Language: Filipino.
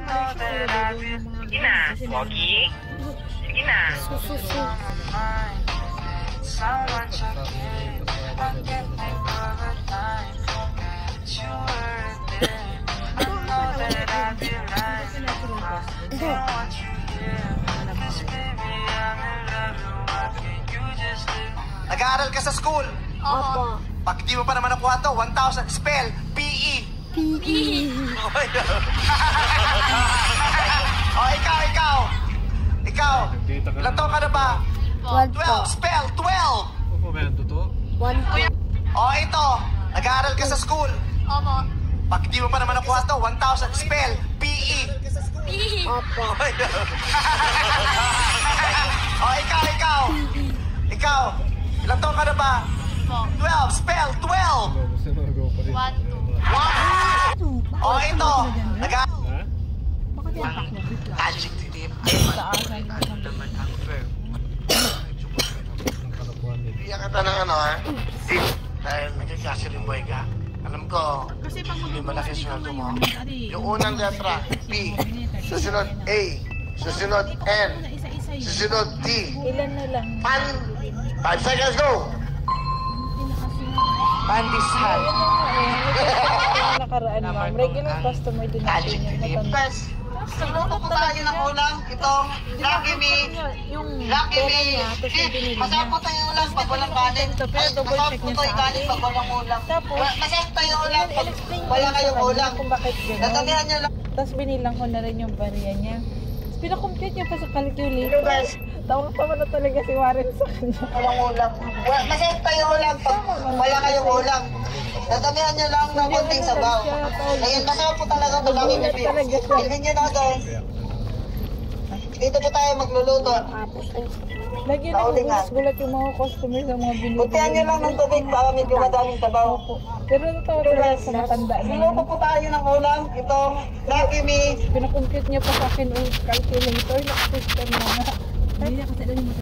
Sige na, Pogi. Sige na. Nag-aaral ka sa school? Opo. Pag di mo pa naman nakuha to, 1,000. Spell, P-E. P.E. Oh, ikaw. Ilan taon ka na ba? 12 po. 12. Spell, 12. Opo, meron totoo. 1 po. Oh, ito. Nag-aaral ka sa school? Opo. Pag di mo pa naman nakuha to, 1,000. Spell, P-E. Opo. Oh, ikaw. Ilan taon ka na ba? 12. Spell, 12. Gusto mo go pa rin. 1, 2. Oh, ito. Ha? Adjective. Naman ang verb. Ang kalokohan nila. Bigyan kita ng ano, ha? Dahil nagkakasalimboy ka. Alam ko, hindi malaki sweldo mo. Yung unang letra, P. Susunod, A. Susunod, N. Susunod, T. Ilan na lang? 5 seconds, go! Pandesal. Nakaraan, ma'am. Regular customer din natin yung matanda. Siguro po tayo ng ulam, itong Lucky Me, Yung Lucky pera Me, niya, tapos yung binili niya. masarap po tayo ulam pag walang kanin. Pero double Masarap check po niya tayo sa kanin akin. pag walang ulam. Tapos, Masarap tayo ulam pag in-explain wala ko kayong sa kanya ulam. kung bakit gano'n. Dadamihan niyo lang. Tapos binilang ko na rin yung barya niya. Tapos pinakompute niya pa sa calculator. Hello, guys. Tawang tawa na talaga si Warren sa kanya. Walang ulam. Masarap tayo ulam pag wala kayong ulam. Dadamihan niyo lang ng konting sabaw. Ngayon, masarap po talaga ito Lucky Me. Bilhin niyo na ito. Dito po tayo magluluto. Lagi na gulat yung mga customer sa mga binili. Puntihan niyo lang ng tubig para medyo madaming sabaw. Pero natawa talaga sa matanda na. Niluto po tayo ng ulam. Itong Lucky Me. Pinakompute niya pa sa akin yung calculator. Nakasystem mo na. Hindi na kasi doon yung